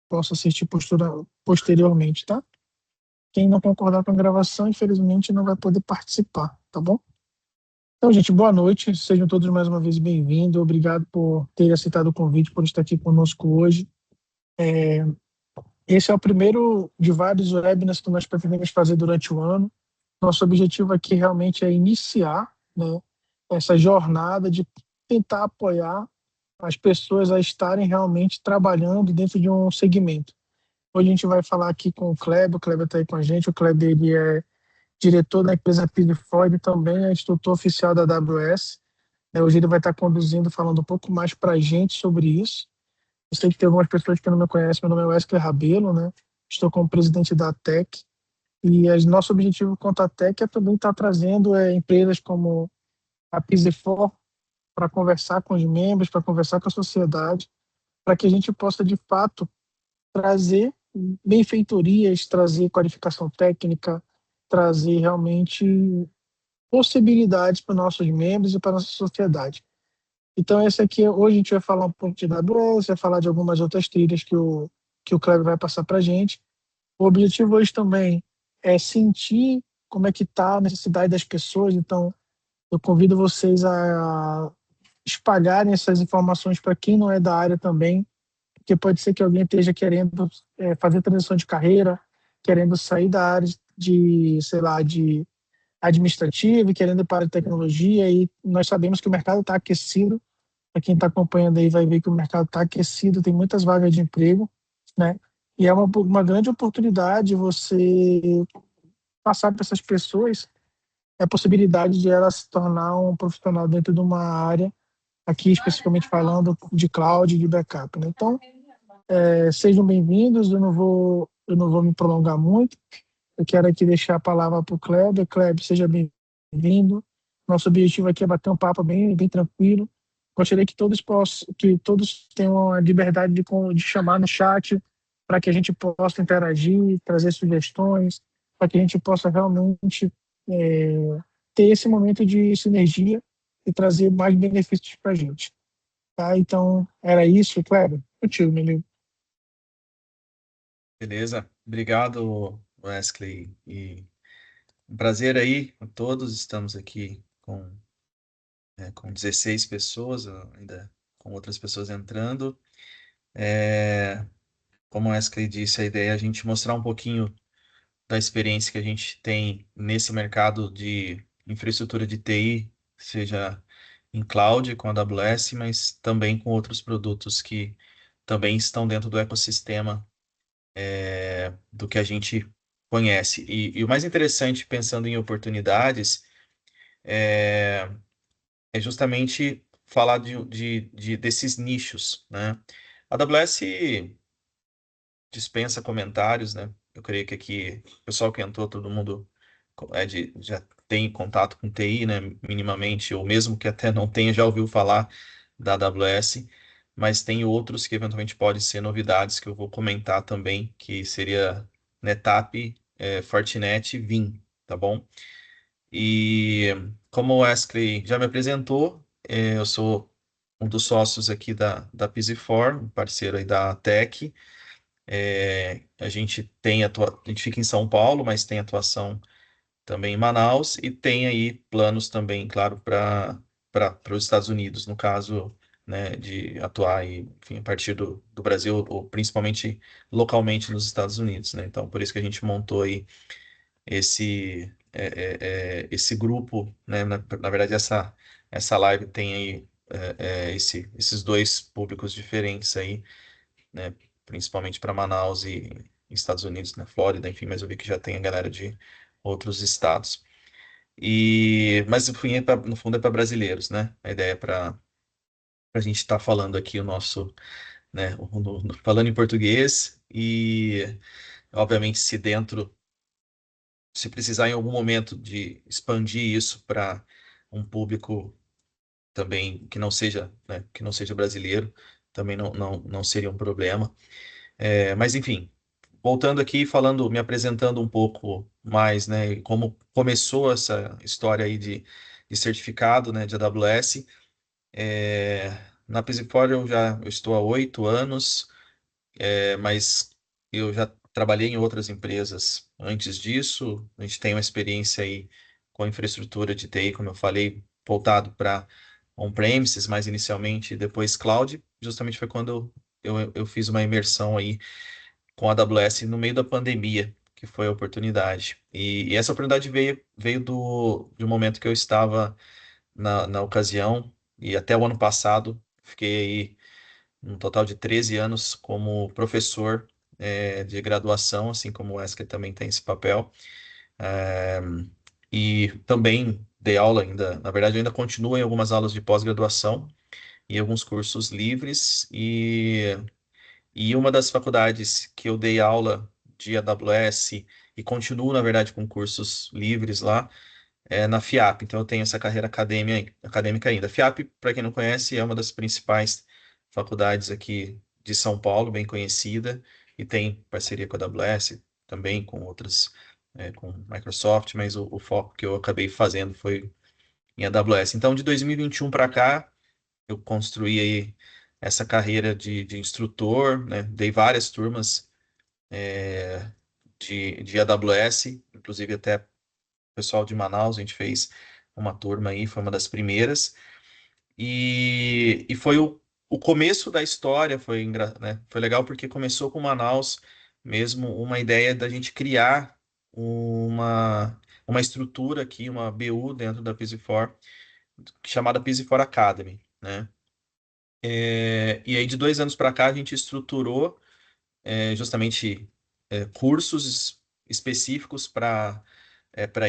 possa assistir posteriormente, tá? Quem não concordar com a gravação, infelizmente, não vai poder participar, tá bom? Então, gente, boa noite. Sejam todos mais uma vez bem-vindos. Obrigado por ter aceitado o convite, por estar aqui conosco hoje. Esse é o primeiro de vários webinars que nós pretendemos fazer durante o ano. Nosso objetivo aqui realmente é iniciar, né, essa jornada de tentar apoiar as pessoas a estarem realmente trabalhando dentro de um segmento. Hoje a gente vai falar aqui com o Kleber está aí com a gente, o Kleber ele é diretor da empresa Pidford e também é instrutor oficial da AWS. Hoje ele vai estar conduzindo, falando um pouco mais para a gente sobre isso. Eu sei que tem algumas pessoas que não me conhecem, meu nome é Wesley Rabelo, né? Estou como presidente da Tech e nosso objetivo com a Tech é também estar trazendo empresas como a Pisifor para conversar com os membros, para conversar com a sociedade, para que a gente possa, de fato, trazer benfeitorias, trazer qualificação técnica, trazer realmente possibilidades para nossos membros e para a nossa sociedade. Então, esse aqui, hoje a gente vai falar um pouco de AWS, vai falar de algumas outras trilhas que o Kleber vai passar para a gente. O objetivo hoje também é sentir como é que está a necessidade das pessoas, então eu convido vocês a espalharem essas informações para quem não é da área também, porque pode ser que alguém esteja querendo fazer transição de carreira, querendo sair da área de, sei lá, de administrativa, querendo ir para a tecnologia, e nós sabemos que o mercado está aquecido. Para quem está acompanhando aí vai ver que o mercado está aquecido, tem muitas vagas de emprego, né? E é uma grande oportunidade você passar para essas pessoas a possibilidade de ela se tornar um profissional dentro de uma área, aqui especificamente falando de cloud e de backup, né? Então, sejam bem-vindos, eu não vou me prolongar muito, eu quero aqui deixar a palavra para o Kleber. Kleber, seja bem-vindo. Nosso objetivo aqui é bater um papo bem, bem tranquilo. Gostaria que todos tenham a liberdade de chamar no chat para que a gente possa interagir, trazer sugestões, para que a gente possa realmente ter esse momento de sinergia e trazer mais benefícios para a gente. Tá? Então, era isso, Kleber. Contigo, meu amigo. Beleza, obrigado, Wesley. E um prazer aí a todos. Estamos aqui com 16 pessoas, ainda com outras pessoas entrando. Como o Wesley disse, a ideia é a gente mostrar um pouquinho da experiência que a gente tem nesse mercado de infraestrutura de TI, seja em cloud com a AWS, mas também com outros produtos que também estão dentro do ecossistema do que a gente conhece. E o mais interessante, pensando em oportunidades, é justamente falar desses nichos, né? A AWS dispensa comentários, né? Eu creio que aqui, o pessoal que entrou, todo mundo já tem contato com TI, né? Minimamente, ou mesmo que até não tenha, já ouviu falar da AWS, mas tem outros que eventualmente podem ser novidades que eu vou comentar também, que seria NetApp, Fortinet e Vim, tá bom? E como o Wesley já me apresentou, eu sou um dos sócios aqui da Pisifor, um parceiro aí da Tech. A gente a gente fica em São Paulo, mas tem atuação também em Manaus e tem aí planos também, claro, para os Estados Unidos, no caso, né, de atuar aí, enfim, a partir do Brasil ou principalmente localmente nos Estados Unidos, né? Então, por isso que a gente montou aí esse grupo, né? Na verdade, essa live tem aí esses dois públicos diferentes aí, né? Principalmente para Manaus e Estados Unidos, né? Flórida, enfim, mas eu vi que já tem a galera de outros estados. Mas no fundo é para brasileiros, né? A ideia é para a gente estar falando aqui o nosso, né? Falando em português e, obviamente, se precisar em algum momento de expandir isso para um público também que não seja, né? Que não seja brasileiro, também não seria um problema. Mas enfim, voltando aqui, falando, me apresentando um pouco mais, né, e como começou essa história aí de certificado, né, de AWS. Na Pisifor eu estou há 8 anos. mas eu já trabalhei em outras empresas antes disso. A gente tem uma experiência aí com infraestrutura de TI, como eu falei, voltado para on-premises, mas inicialmente, e depois cloud. Justamente foi quando eu fiz uma imersão aí com a AWS no meio da pandemia, que foi a oportunidade. E essa oportunidade veio de um momento que eu estava na ocasião, e até o ano passado, fiquei aí um total de 13 anos como professor de graduação, assim como o Wesker também tem esse papel. É, e também dei aula ainda, na verdade, eu ainda continuo em algumas aulas de pós-graduação e alguns cursos livres. E uma das faculdades que eu dei aula de AWS e continuo, na verdade, com cursos livres lá, na FIAP. Então, eu tenho essa carreira acadêmica ainda. A FIAP, para quem não conhece, é uma das principais faculdades aqui de São Paulo, bem conhecida, e tem parceria com a AWS, também com outras, com Microsoft, mas o foco que eu acabei fazendo foi em AWS. Então, de 2021 para cá, eu construí aí essa carreira de instrutor, né? Dei várias turmas de AWS, inclusive até o pessoal de Manaus, a gente fez uma turma aí, foi uma das primeiras. E foi o começo da história, né? Foi legal porque começou com Manaus mesmo uma ideia da gente criar uma estrutura aqui, uma BU dentro da Pisi4, chamada Pisi4 Academy, né? E aí, de 2 anos para cá, a gente estruturou justamente cursos específicos para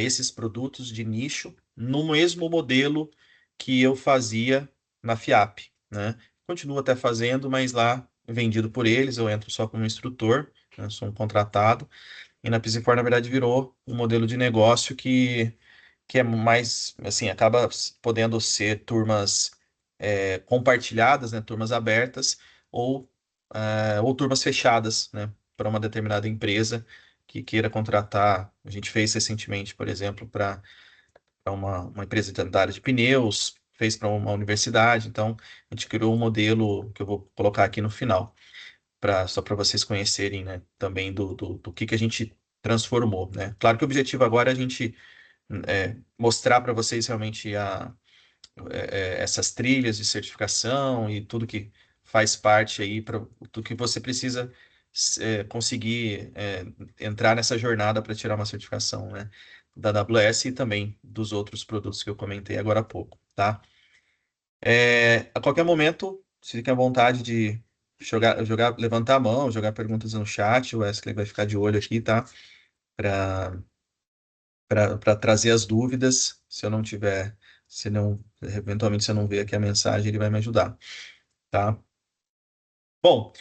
esses produtos de nicho, no mesmo modelo que eu fazia na FIAP, né? Continuo até fazendo, mas lá vendido por eles, eu entro só como instrutor, né? Sou um contratado, e na Pisifor, na verdade, virou um modelo de negócio que é mais, assim, acaba podendo ser turmas compartilhadas, né, turmas abertas, ou, ou turmas fechadas, né, para uma determinada empresa que queira contratar. A gente fez recentemente, por exemplo, para uma empresa da área de pneus, fez para uma universidade, então a gente criou um modelo que eu vou colocar aqui no final, só para vocês conhecerem, né, também do que a gente transformou, né? Claro que o objetivo agora é a gente mostrar para vocês realmente essas trilhas de certificação e tudo que faz parte aí do que você precisa conseguir entrar nessa jornada para tirar uma certificação, né, da AWS e também dos outros produtos que eu comentei agora há pouco, tá? A qualquer momento, fique à vontade de levantar a mão, jogar perguntas no chat, o Wesley vai ficar de olho aqui, tá? Para para trazer as dúvidas. Se eu não tiver, se não, eventualmente se eu não ver aqui a mensagem, ele vai me ajudar, tá? Bom,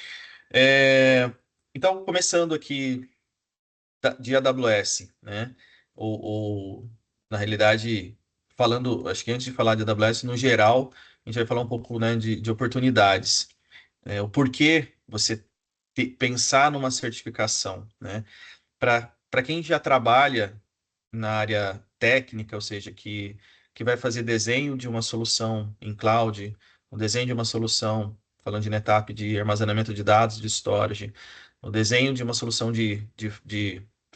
é, então começando aqui de AWS, né? Ou, na realidade, falando, acho que antes de falar de AWS, no geral, a gente vai falar um pouco, né, de oportunidades. O porquê você pensar numa certificação, né? Para quem já trabalha na área técnica, ou seja, que vai fazer desenho de uma solução em cloud, o desenho de uma solução, falando de NetApp, de armazenamento de dados, de storage, o desenho de uma solução de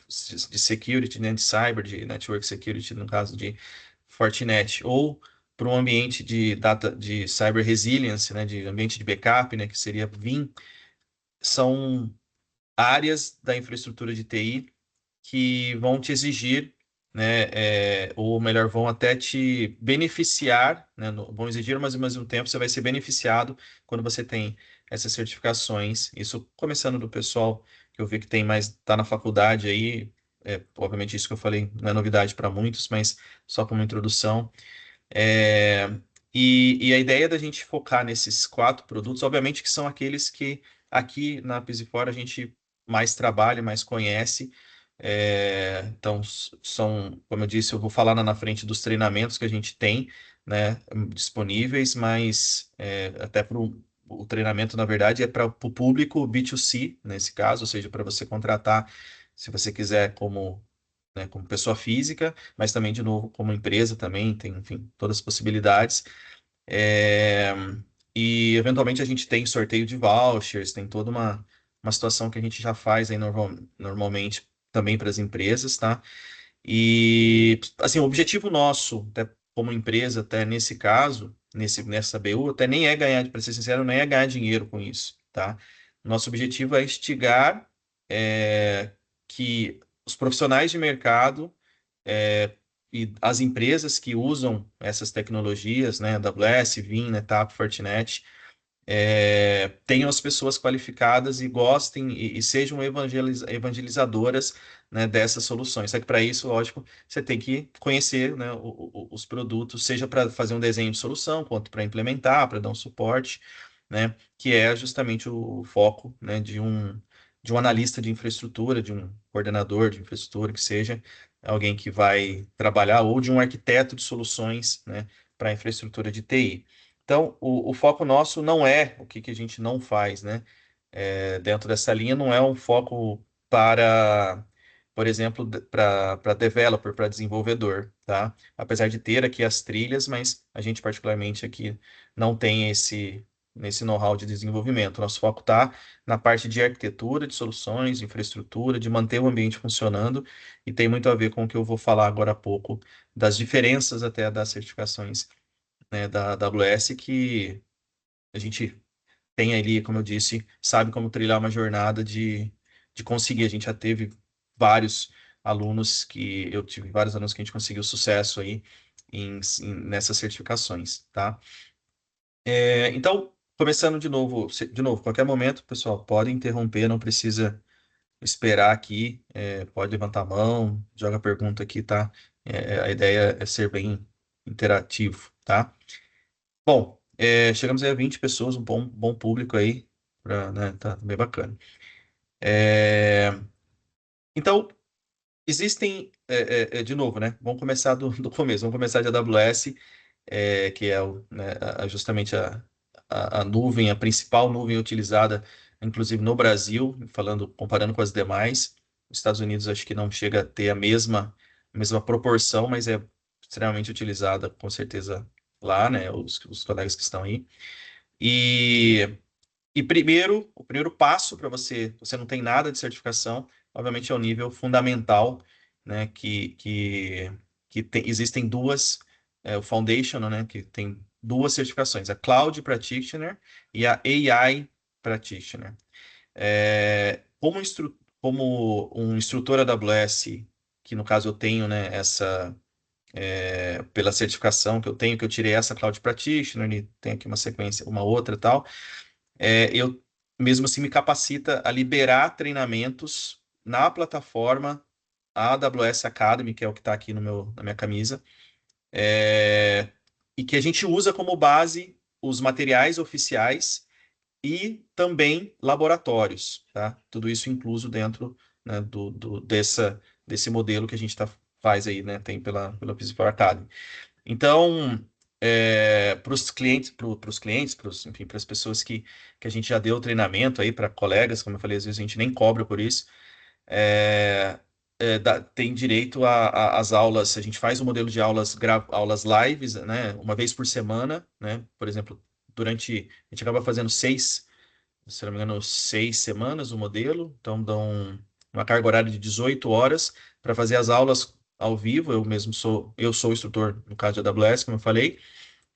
security, né, de cyber, de network security, no caso de Fortinet, ou para um ambiente de data, de cyber resilience, né, de ambiente de backup, né, que seria Vim, são áreas da infraestrutura de TI que vão te exigir, né, ou melhor, vão até te beneficiar, né, vão exigir, mas ao mesmo tempo você vai ser beneficiado quando você tem essas certificações. Isso começando do pessoal que eu vi que tem mais, está na faculdade aí, obviamente isso que eu falei não é novidade para muitos, mas só como introdução. É, e a ideia da gente focar nesses 4 produtos, obviamente que são aqueles que aqui na Pisifora a gente mais trabalha, mais conhece. Então, são, como eu disse, eu vou falar na frente dos treinamentos que a gente tem, né, disponíveis, mas até para o treinamento, na verdade, é para o público B2C, nesse caso, ou seja, para você contratar, se você quiser, como, né, como pessoa física, mas também, de novo, como empresa também, tem, enfim, todas as possibilidades. É, e, eventualmente, a gente tem sorteio de vouchers, tem toda uma. uma situação que a gente já faz aí normalmente também para as empresas, tá? E, assim, o objetivo nosso, até como empresa, até nesse caso, nessa BU, até nem é ganhar, para ser sincero, nem é ganhar dinheiro com isso, tá? Nosso objetivo é instigar que os profissionais de mercado é, e as empresas que usam essas tecnologias, né, AWS, Vim, NetApp, Fortinet, tenham as pessoas qualificadas e gostem e sejam evangelizadoras, né, dessas soluções. Só que para isso, lógico, você tem que conhecer, né, os produtos, seja para fazer um desenho de solução, quanto para implementar, para dar um suporte, né, que é justamente o foco, né, de um analista de infraestrutura, de um coordenador de infraestrutura, que seja alguém que vai trabalhar, ou de um arquiteto de soluções, né, para infraestrutura de TI. Então, o foco nosso não é o que a gente não faz, né? Dentro dessa linha, não é um foco para, por exemplo, para developer, para desenvolvedor, tá? Apesar de ter aqui as trilhas, mas a gente particularmente aqui não tem esse know-how de desenvolvimento. Nosso foco está na parte de arquitetura, de soluções, de infraestrutura, de manter o ambiente funcionando, e tem muito a ver com o que eu vou falar agora há pouco, das diferenças até das certificações, né, da AWS, que a gente tem ali, como eu disse, sabe como trilhar uma jornada de conseguir. A gente já teve vários eu tive vários alunos que a gente conseguiu sucesso aí nessas certificações, tá? Então, começando de novo, qualquer momento, pessoal, pode interromper, não precisa esperar aqui, pode levantar a mão, joga pergunta aqui, tá? A ideia é ser bem interativo, tá? Bom, chegamos aí a 20 pessoas, um bom público aí, né, tá bem bacana. É, então, existem, de novo, né? Vamos começar do começo, vamos começar de AWS, que é né, justamente a nuvem, a principal nuvem utilizada, inclusive no Brasil, comparando com as demais. Os Estados Unidos acho que não chega a ter a mesma proporção, mas é extremamente utilizada, com certeza, lá, né? Os colegas que estão aí. E, o primeiro passo para você não tem nada de certificação, obviamente é o nível fundamental, né? Existem duas, o Foundation, né? Que tem duas certificações, a Cloud Practitioner e a AI Practitioner. Como um instrutor AWS, que no caso eu tenho, né, pela certificação que eu tenho, que eu tirei essa Cloud Practitioner, e tem aqui uma sequência, uma outra e tal, eu mesmo assim me capacita a liberar treinamentos na plataforma AWS Academy, que é o que está aqui na minha camisa, e que a gente usa como base os materiais oficiais e também laboratórios, tá? Tudo isso incluso dentro, né, desse modelo que a gente faz aí, né? Tem pela Physical Academy. Então, para os clientes, enfim, para as pessoas que a gente já deu treinamento aí, para colegas, como eu falei, às vezes a gente nem cobra por isso, tem direito às aulas. A gente faz um modelo de aulas lives, né, uma vez por semana, né? Por exemplo, a gente acaba fazendo se não me engano, 6 semanas o modelo, então dão uma carga horária de 18 horas para fazer as aulas ao vivo. Eu sou o instrutor, no caso de AWS, como eu falei,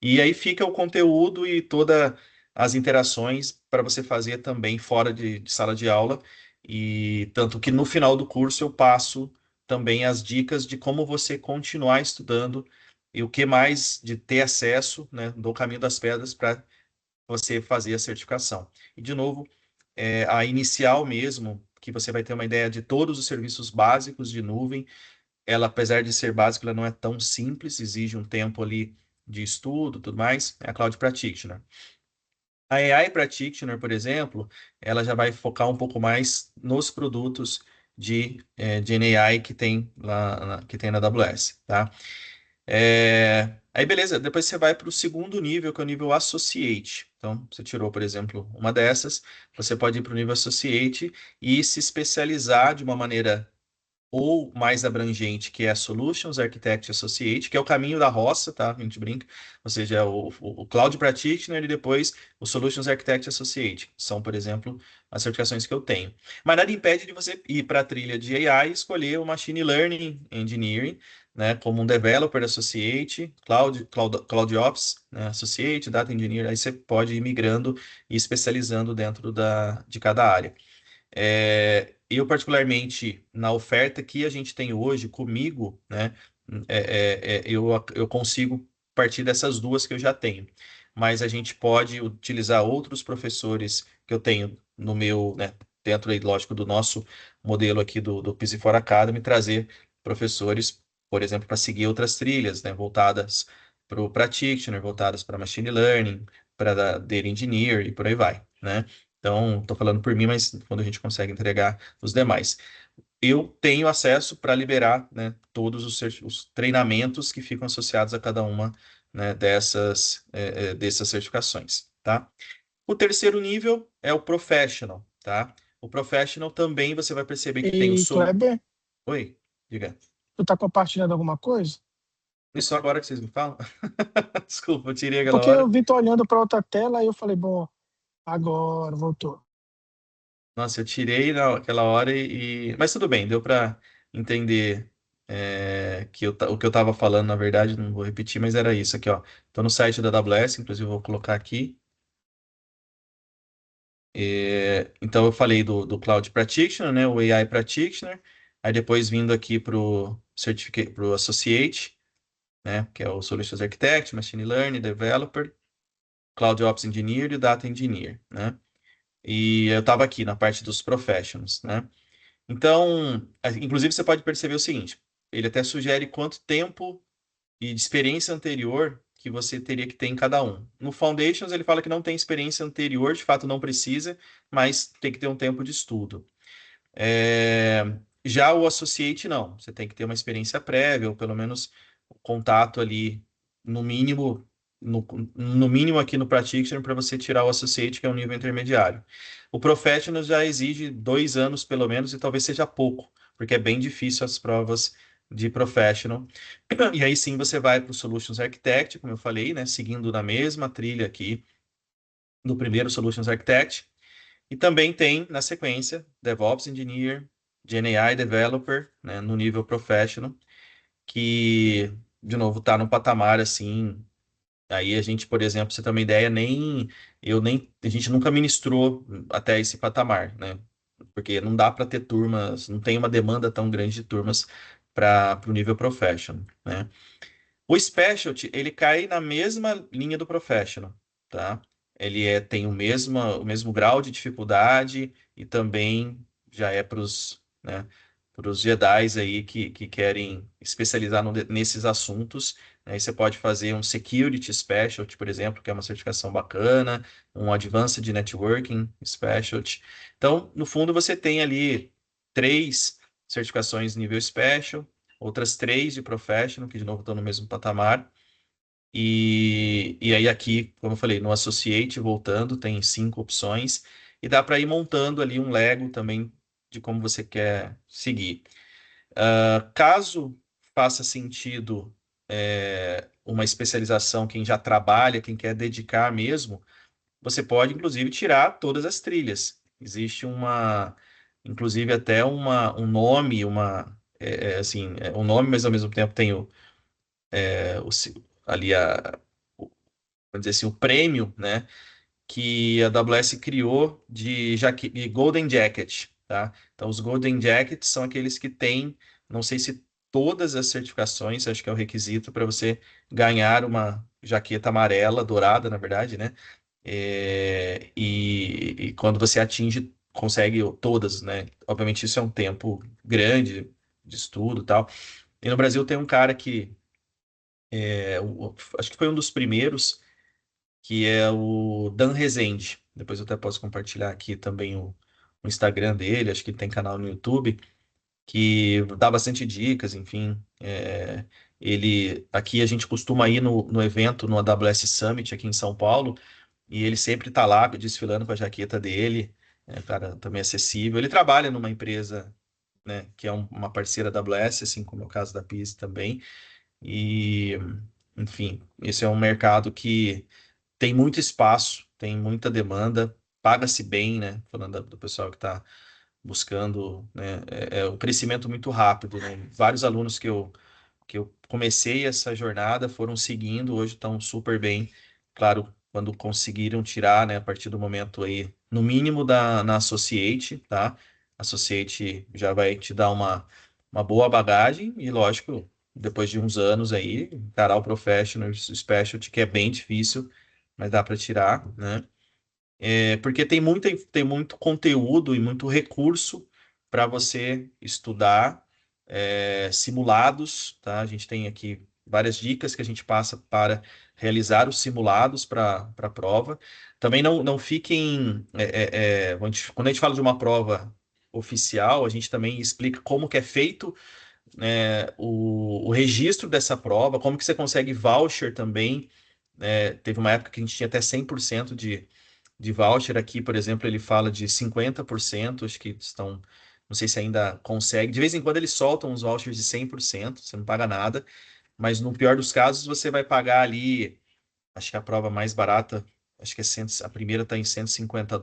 e aí fica o conteúdo e todas as interações para você fazer também fora de sala de aula, e tanto que no final do curso eu passo também as dicas de como você continuar estudando e o que mais de ter acesso, né, do caminho das pedras para você fazer a certificação. E, de novo, a inicial mesmo, que você vai ter uma ideia de todos os serviços básicos de nuvem. Ela, apesar de ser básica, ela não é tão simples, exige um tempo ali de estudo, tudo mais. É a Cloud Practitioner. A AI Practitioner, por exemplo, ela já vai focar um pouco mais nos produtos de GenAI que tem lá, que tem na AWS, tá? Aí, beleza, depois você vai para o segundo nível, que é o nível Associate. Então, você tirou, por exemplo, uma dessas, você pode ir para o nível Associate e se especializar de uma maneira ou mais abrangente, que é a Solutions Architect Associate, que é o caminho da roça, tá? A gente brinca. Ou seja, é o Cloud Practitioner e depois o Solutions Architect Associate. São, por exemplo, as certificações que eu tenho. Mas nada impede de você ir para a trilha de AI e escolher o Machine Learning Engineering, né, como um Developer Associate, Cloud Ops, né, Associate, Data Engineer. Aí você pode ir migrando e especializando dentro de cada área. Eu, particularmente, na oferta que a gente tem hoje comigo, né, eu consigo partir dessas duas que eu já tenho. Mas a gente pode utilizar outros professores que eu tenho no meu, né, dentro aí, lógico, do nosso modelo aqui do Pise For Academy, trazer professores, por exemplo, para seguir outras trilhas, né, voltadas para o Practitioner, voltadas para Machine Learning, para Data Engineer e por aí vai, né? Então, estou falando por mim, mas quando a gente consegue entregar os demais. Eu tenho acesso para liberar, né, todos os treinamentos que ficam associados a cada uma, né, dessas certificações, tá? O terceiro nível é o Professional, tá? O Professional também você vai perceber que tem o E, solo... Kleber, Oi, diga. tu tá compartilhando alguma coisa? Isso agora que vocês me falam? Desculpa, eu tirei aquela Porque hora. eu vi tu olhando para outra tela e eu falei, bom, agora voltou. Nossa, eu tirei naquela hora Mas tudo bem, deu para entender que o que eu estava falando, na verdade, não vou repetir, mas era isso aqui, ó. Estou no site da AWS, inclusive vou colocar aqui. Então eu falei do Cloud Practitioner, né? O AI Practitioner. Aí depois vindo aqui para o Associate, né? Que é o Solutions Architect, Machine Learning, Developer, Cloud Ops Engineer e Data Engineer, né? E eu estava aqui na parte dos Professionals, né? Então, inclusive você pode perceber o seguinte, ele até sugere quanto tempo e de experiência anterior que você teria que ter em cada um. No Foundations ele fala que não tem experiência anterior, de fato não precisa, mas tem que ter um tempo de estudo. É, Já o Associate não, você tem que ter uma experiência prévia, ou pelo menos contato ali, no mínimo, no mínimo aqui no Practitioner, para você tirar o Associate, que é um nível intermediário. O Professional já exige 2 anos, pelo menos, e talvez seja pouco, porque é bem difícil as provas de Professional. E aí sim você vai para o Solutions Architect, como eu falei, né, seguindo na mesma trilha aqui do primeiro Solutions Architect. E também tem, na sequência, DevOps Engineer, GenAI Developer, né, no nível Professional, que, de novo, está no patamar assim. Aí a gente, por exemplo, pra você ter uma ideia, a gente nunca ministrou até esse patamar, né? Porque não dá para ter turmas, não tem uma demanda tão grande de turmas para o nível Professional, né? O Specialty, ele cai na mesma linha do Professional, tá? Tem o mesmo grau de dificuldade e também já é para os, né, pros Jedis aí que querem especializar nesses assuntos. Aí você pode fazer um Security Specialty, por exemplo, que é uma certificação bacana, um Advanced Networking Specialty. Então, no fundo, você tem ali 3 certificações nível Special, outras 3 de Professional, que de novo estão no mesmo patamar. E aí aqui, como eu falei, no Associate, voltando, tem 5 opções. E dá para ir montando ali um Lego também de como você quer seguir. Caso faça sentido uma especialização, quem já trabalha, quem quer dedicar mesmo, você pode, inclusive, tirar todas as trilhas. Existe inclusive até um nome, assim, um nome, mas ao mesmo tempo tem ali vamos dizer assim, o prêmio, né, que a AWS criou de Golden Jacket, tá? Então, os Golden Jackets são aqueles que têm, não sei se todas as certificações, acho que é o requisito para você ganhar uma jaqueta amarela, dourada, na verdade, né? E quando você atinge, consegue todas, né? Obviamente, isso é um tempo grande de estudo e tal. E no Brasil tem um cara que acho que foi um dos primeiros, que é o Dan Rezende. Depois eu até posso compartilhar aqui também o Instagram dele, acho que ele tem canal no YouTube, que dá bastante dicas, enfim. Aqui a gente costuma ir no evento, no AWS Summit aqui em São Paulo, e ele sempre está lá desfilando com a jaqueta dele, cara também acessível. Ele trabalha numa empresa né, que é uma parceira da AWS, assim como é o caso da Pise também. E, enfim, esse é um mercado que tem muito espaço, tem muita demanda, paga-se bem, né? Falando do pessoal que está buscando, né? É um crescimento muito rápido, né? Vários alunos que eu comecei essa jornada foram seguindo, hoje estão super bem. Claro, quando conseguiram tirar, né, a partir do momento aí, no mínimo na Associate, tá? Associate já vai te dar uma boa bagagem e, lógico, depois de uns anos aí, encarar o Professional, o Specialty, que é bem difícil, mas dá para tirar, né? Porque tem muito conteúdo e muito recurso para você estudar, simulados, tá? A gente tem aqui várias dicas que a gente passa para realizar os simulados para a prova. Também não fiquem. Quando a gente fala de uma prova oficial, a gente também explica como que é feito, né, o registro dessa prova, como que você consegue voucher também. Teve uma época que a gente tinha até 100% de voucher. Aqui, por exemplo, ele fala de 50%, acho que estão, não sei se ainda consegue. De vez em quando eles soltam uns vouchers de 100%, você não paga nada, mas no pior dos casos você vai pagar ali, acho que a prova mais barata, acho que a primeira está em US$ 150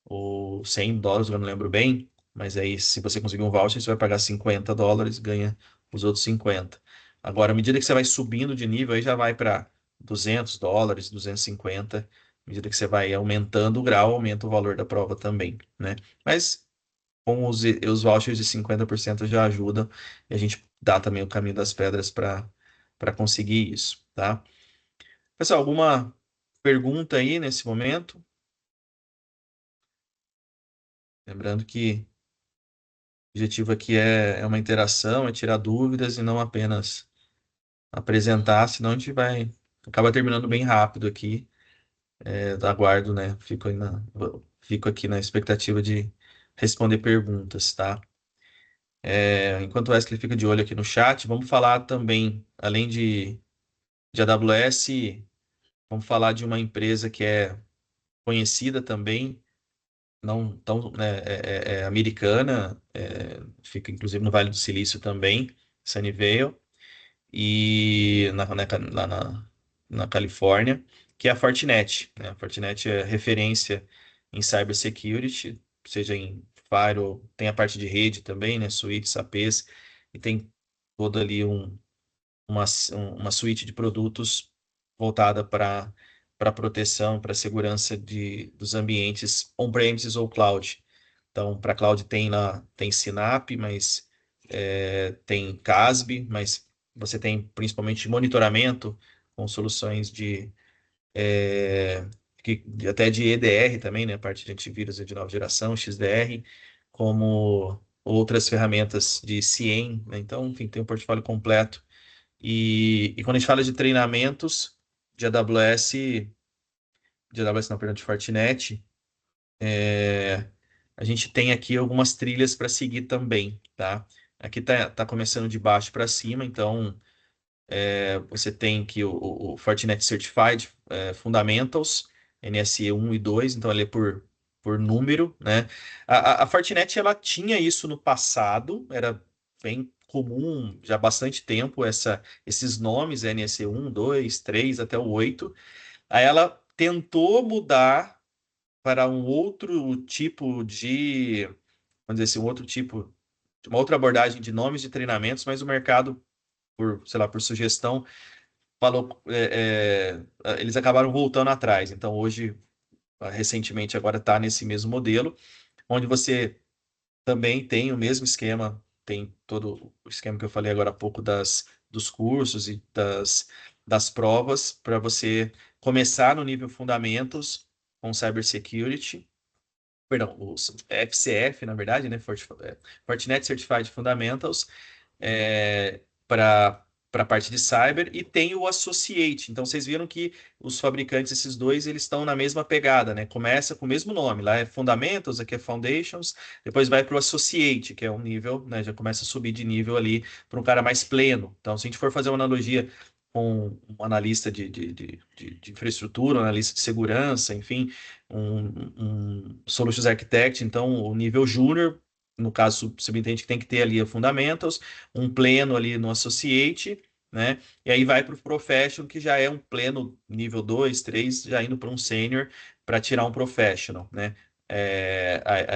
ou US$ 100, eu não lembro bem, mas aí se você conseguir um voucher, você vai pagar US$ 50, ganha os outros 50. Agora, à medida que você vai subindo de nível, aí já vai para US$ 200, 250. À medida que você vai aumentando o grau, aumenta o valor da prova também, né? Mas com os vouchers de 50% já ajudam e a gente dá também o caminho das pedras para conseguir isso, tá? Pessoal, alguma pergunta aí nesse momento? Lembrando que o objetivo aqui é uma interação, é tirar dúvidas e não apenas apresentar, senão a gente vai acaba terminando bem rápido aqui. Aguardo, né? Fico aqui na expectativa de responder perguntas, tá? Enquanto o Wesley fica de olho aqui no chat, vamos falar também, além de AWS, vamos falar de uma empresa que é conhecida também, não tão, né, americana, fica inclusive no Vale do Silício também, Sunnyvale, e lá na Califórnia, que é a Fortinet, né? A Fortinet é referência em cybersecurity, seja em firewall, tem a parte de rede também, né? Switches, APs, e tem todo ali uma suíte de produtos voltada para proteção, para segurança dos ambientes on-premises ou cloud. Então, para cloud tem Sinap, mas tem CASB, mas você tem principalmente monitoramento com soluções é, até de EDR também, né? A parte de antivírus de nova geração, XDR, como outras ferramentas de CIEM, né? Então, enfim, tem um portfólio completo. E quando a gente fala de treinamentos de AWS, não, perdão, de Fortinet, a gente tem aqui algumas trilhas para seguir também, tá? Aqui tá começando de baixo para cima, então você tem que o Fortinet Certified Fundamentals, NSE 1 e 2, então ele é por número, né? A Fortinet, ela tinha isso no passado, era bem comum já há bastante tempo esses nomes, NSE 1, 2, 3 até o 8. Aí ela tentou mudar para um outro tipo vamos dizer assim, um outro tipo, uma outra abordagem de nomes de treinamentos, mas o mercado, sei lá, por sugestão, falou, eles acabaram voltando atrás. Então, hoje, recentemente, agora está nesse mesmo modelo, onde você também tem o mesmo esquema, tem todo o esquema que eu falei agora há pouco dos cursos e das provas, para você começar no nível Fundamentos com Cybersecurity, perdão, o FCF, na verdade, né? Fortinet Certified Fundamentals, para a parte de cyber, e tem o Associate. Então vocês viram que os fabricantes, esses dois, eles estão na mesma pegada, né? Começa com o mesmo nome, lá é Fundamentals, aqui é Foundations, depois vai para o Associate, que é um nível, né? Já começa a subir de nível ali para um cara mais pleno. Então, se a gente for fazer uma analogia com um analista de infraestrutura, um analista de segurança, enfim, um Solutions Architect, então o nível júnior no caso, subentende que tem que ter ali a Fundamentals, um pleno ali no Associate, né? E aí vai para o Professional, que já é um pleno nível 2 3 já indo para um Senior para tirar um Professional, né?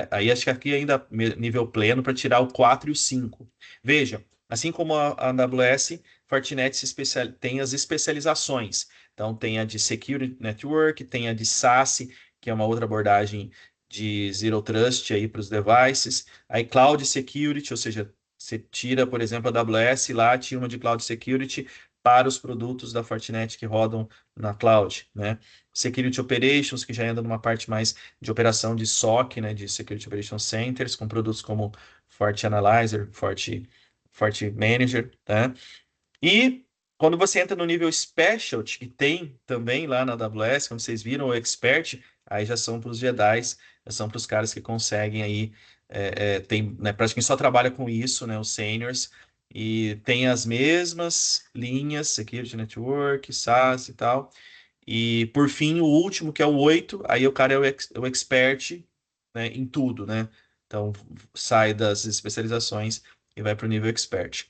Aí acho que aqui ainda nível pleno para tirar o 4 e o 5. Veja, assim como a AWS, Fortinet tem as especializações. Então tem a de Security Network, tem a de SASE, que é uma outra abordagem de Zero Trust aí para os devices. Aí Cloud Security, ou seja, você tira, por exemplo, a AWS lá, tira uma de Cloud Security para os produtos da Fortinet que rodam na cloud, né? Security Operations, que já entra numa parte mais de operação de SOC, né, de Security Operations Centers, com produtos como FortiAnalyzer, FortiManager, tá? E quando você entra no nível Specialty, que tem também lá na AWS, como vocês viram, o Expert, aí já são para os Jedis, já são para os caras que conseguem aí, tem, né, praticamente só trabalha com isso, né, os Seniors, e tem as mesmas linhas, Security Network, SaaS e tal. E por fim, o último, que é o 8 aí o cara é o expert, né, em tudo, né? Então sai das especializações e vai para o nível expert.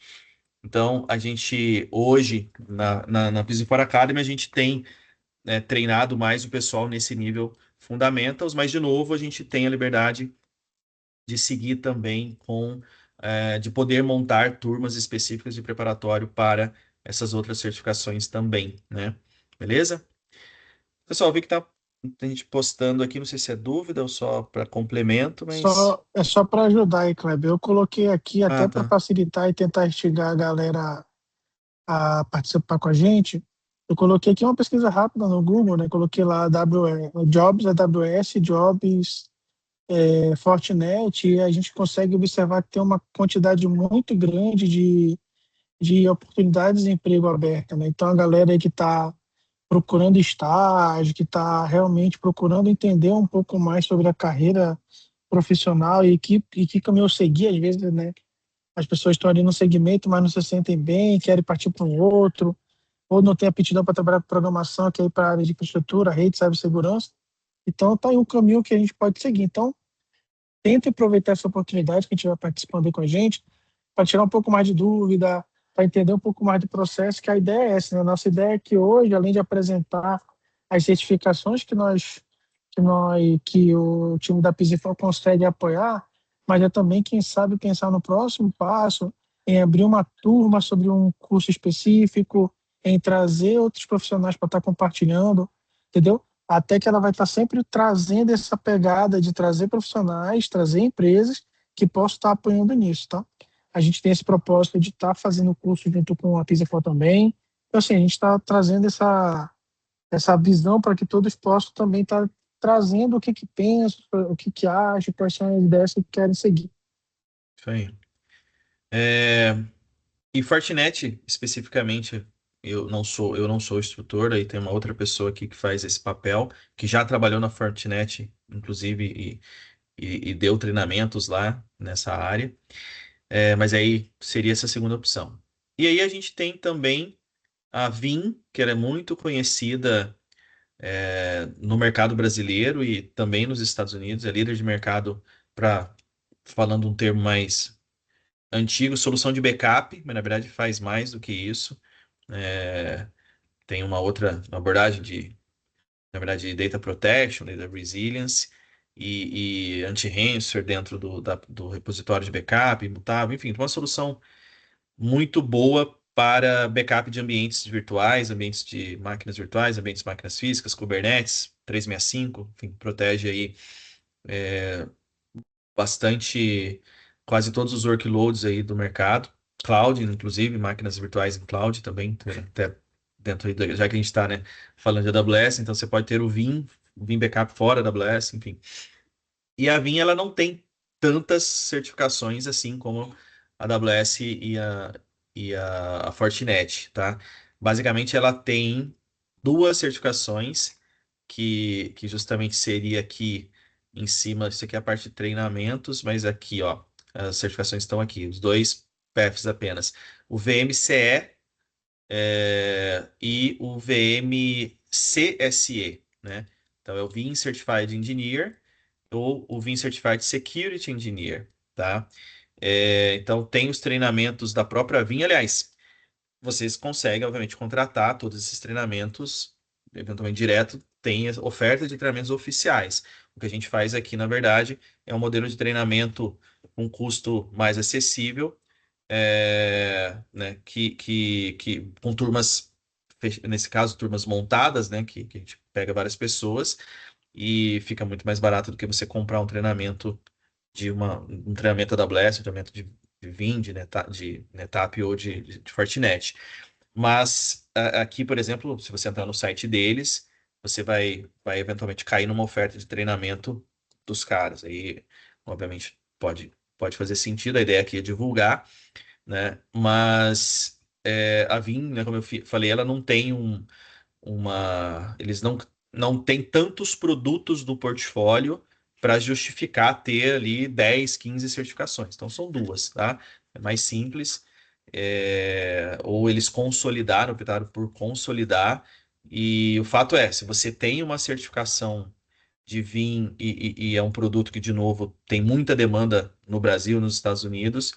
Então, a gente hoje, na Peace for Academy, a gente tem, né, treinado mais o pessoal nesse nível Fundamentals, mas, de novo, a gente tem a liberdade de seguir também de poder montar turmas específicas de preparatório para essas outras certificações também, né? Beleza? Pessoal, vi que tá a gente postando aqui, não sei se é dúvida ou só para complemento, mas... É só para ajudar aí, Kleber. Eu coloquei aqui Ah, até para tá. facilitar e tentar instigar a galera a participar com a gente. Eu coloquei aqui uma pesquisa rápida no Google, né? Coloquei lá Jobs AWS, Jobs Fortinet, e a gente consegue observar que tem uma quantidade muito grande de oportunidades de emprego aberta, né? Então a galera aí que está procurando estágio, que está realmente procurando entender um pouco mais sobre a carreira profissional e que caminho seguir, às vezes, né? As pessoas estão ali no segmento, mas não se sentem bem, querem partir para um outro, ou não têm aptidão para trabalhar com programação, quer ir para a área de infraestrutura, rede, cibersegurança. Então, está aí um caminho que a gente pode seguir. Então, tente aproveitar essa oportunidade que a gente vai participando aí com a gente, para tirar um pouco mais de dúvida, para entender um pouco mais do processo, que a ideia é essa, né? A nossa ideia é que hoje, além de apresentar as certificações que o time da Pisifor consegue apoiar, mas é também, quem sabe, pensar no próximo passo, em abrir uma turma sobre um curso específico, em trazer outros profissionais para estar compartilhando, entendeu? Até que ela vai estar sempre trazendo essa pegada de trazer profissionais, trazer empresas que possam estar apoiando nisso, tá? A gente tem esse propósito de estar fazendo o curso junto com a Pisifor também. Então, assim, a gente está trazendo essa visão para que todos possam também estar trazendo o que pensam, o que acham, quais são as ideias que querem seguir. Isso aí. É, E Fortinet, especificamente, eu não sou instrutor, aí tem uma outra pessoa aqui que faz esse papel, que já trabalhou na Fortinet, inclusive, e deu treinamentos lá nessa área. Mas aí seria essa segunda opção. E aí a gente tem também a Vim, que ela é muito conhecida no mercado brasileiro e também nos Estados Unidos, é líder de mercado para, falando um termo mais antigo, solução de backup, mas na verdade faz mais do que isso. É, tem uma outra abordagem na verdade, data protection, data resilience e anti-ransomware dentro do repositório de backup, imutável, enfim, uma solução muito boa para backup de ambientes virtuais, ambientes de máquinas virtuais, ambientes de máquinas físicas, Kubernetes, 365, enfim, protege aí bastante quase todos os workloads aí do mercado, cloud, inclusive máquinas virtuais em cloud também, até dentro aí, já que a gente está, né, falando de AWS, então você pode ter o Vim Backup fora da AWS, enfim. E a Vim, ela não tem tantas certificações assim como a AWS e a Fortinet, tá? Basicamente, ela tem duas certificações que justamente seria aqui em cima, isso aqui é a parte de treinamentos, mas aqui, ó, as certificações estão aqui, os dois PEFs apenas. O VMCE e o VMCSE, né? Então é o Vim Certified Engineer ou o Vim Certified Security Engineer. tá? Então, tem os treinamentos da própria Vim. Aliás, vocês conseguem, obviamente, contratar todos esses treinamentos, eventualmente direto, tem oferta de treinamentos oficiais. O que a gente faz aqui, na verdade, é um modelo de treinamento com custo mais acessível, né, com turmas, nesse caso, turmas montadas, né, que a gente pega várias pessoas e fica muito mais barato do que você comprar um treinamento um treinamento AWS, um treinamento de Vim, de NetApp ou de Fortinet. Mas aqui, por exemplo, se você entrar no site deles, você vai eventualmente cair numa oferta de treinamento dos caras. Aí, obviamente, pode fazer sentido, a ideia aqui é divulgar, né? Mas a Vim, né, como eu falei, ela não tem eles não têm tantos produtos no portfólio para justificar ter ali 10, 15 certificações. Então são duas, tá? É mais simples. Ou eles consolidaram, optaram por consolidar. E o fato é, se você tem uma certificação de VIM e é um produto que, de novo, tem muita demanda no Brasil, nos Estados Unidos,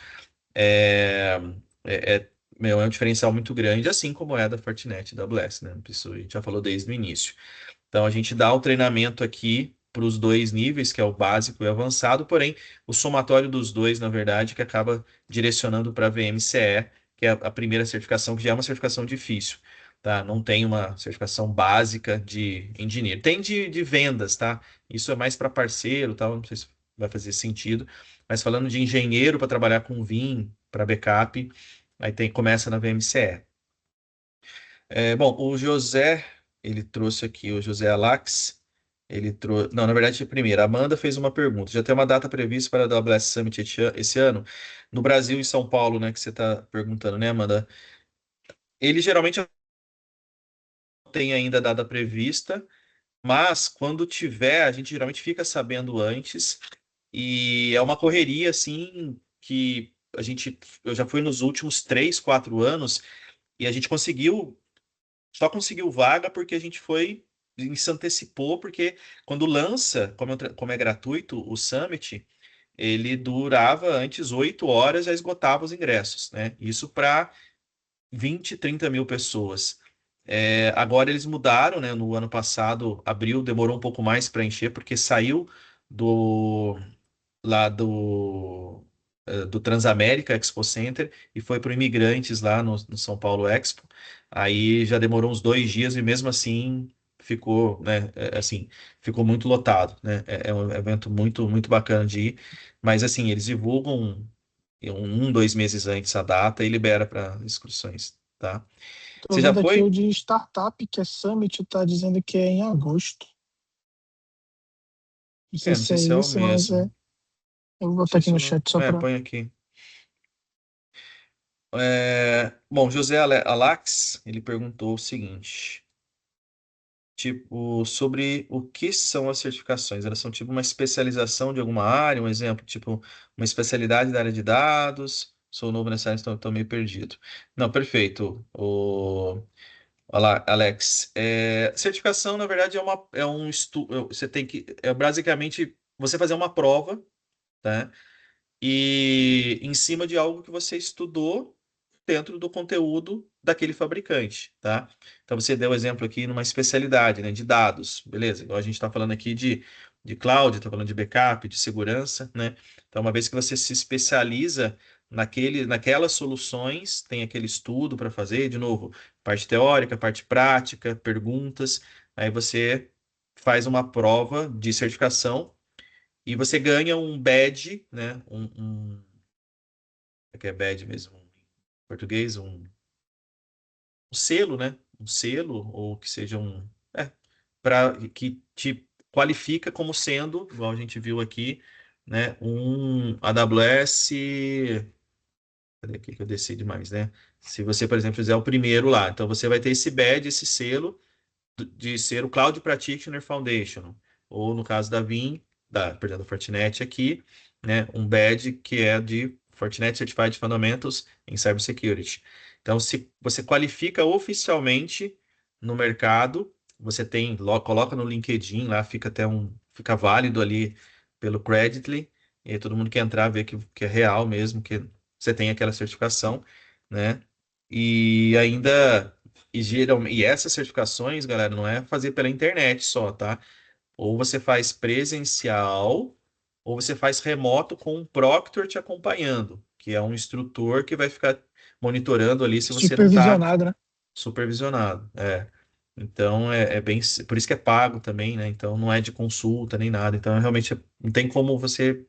é, é um diferencial muito grande, assim como é da Fortinet e da AWS, né? Isso a gente já falou desde o início. Então, a gente dá o treinamento aqui para os dois níveis, que é o básico e o avançado, porém, o somatório dos dois, na verdade, que acaba direcionando para a VMCE, que é a primeira certificação, que já é uma certificação difícil, tá? Não tem uma certificação básica de engineer. Tem de vendas, tá? Isso é mais para parceiro, tal, não sei se vai fazer sentido, mas falando de engenheiro para trabalhar com Vim, para backup, aí começa na VMCE. Bom, o José, ele trouxe aqui, o José Alax, ele trouxe... Não, na verdade, primeiro, a Amanda fez uma pergunta. Já tem uma data prevista para a AWS Summit esse ano? No Brasil e São Paulo, né, que você está perguntando, né, Amanda? Ele geralmente não tem ainda a data prevista, mas quando tiver, a gente geralmente fica sabendo antes, e é uma correria, assim, que eu já fui nos últimos 3, 4 anos, e a gente só conseguiu vaga porque a gente se antecipou, porque quando lança, como é gratuito, o Summit, ele durava antes 8 horas, já esgotava os ingressos, né? Isso para 20, 30 mil pessoas. Agora eles mudaram, né? No ano passado, abril, demorou um pouco mais para encher, porque saiu do lá do Transamérica Expo Center e foi para o Imigrantes lá no São Paulo Expo. Aí já demorou uns 2 dias e mesmo assim ficou, né, assim, ficou muito lotado, né? É um evento muito, muito bacana de ir, mas assim, eles divulgam 2 meses antes a data e libera para inscrições, tá? Tô Você já vendo aqui o foi? de startup, que é Summit, tá dizendo que é em agosto. Não sei Não se sei é se é o esse, mas mesmo. é. Não Eu vou botar sei aqui se no eu não. chat só para. Põe aqui. Bom, José Alax, ele perguntou o seguinte, tipo, sobre o que são as certificações. Elas são tipo uma especialização de alguma área, um exemplo, tipo, uma especialidade da área de dados. Sou novo nessa área, então estou meio perdido. Não, perfeito. Olá, Alex. Certificação, na verdade, é um estudo. Você tem que. É basicamente você fazer uma prova, tá? E em cima de algo que você estudou dentro do conteúdo daquele fabricante, tá? Então você deu o exemplo aqui numa especialidade, né, de dados, beleza? Igual a gente está falando aqui de cloud, está falando de backup, de segurança, né? Então uma vez que você se especializa naquelas soluções, tem aquele estudo para fazer, de novo, parte teórica, parte prática, perguntas, aí você faz uma prova de certificação e você ganha um badge, né? Que é badge mesmo em português, um selo, né? Um selo, ou que seja que te qualifica como sendo, igual a gente viu aqui, né? Um AWS. Cadê aqui que eu desci demais, né? Se você, por exemplo, fizer o primeiro lá, então você vai ter esse badge, esse selo de ser o Cloud Practitioner Foundation, ou no caso da Vim, perdão, da Fortinet aqui, né, um badge que é de Fortinet Certified Fundamentals em Cybersecurity. Então, se você qualifica oficialmente no mercado, você coloca no LinkedIn lá, fica válido ali pelo Creditly, e aí todo mundo quer entrar, ver que é real mesmo, que você tem aquela certificação, né? E ainda, e essas certificações, galera, não é fazer pela internet só, tá? Ou você faz presencial, ou você faz remoto com um proctor te acompanhando, que é um instrutor que vai ficar monitorando ali se você não está Supervisionado, né? supervisionado. Então é bem, por isso que é pago também, né? Então não é de consulta nem nada. Então realmente não tem como você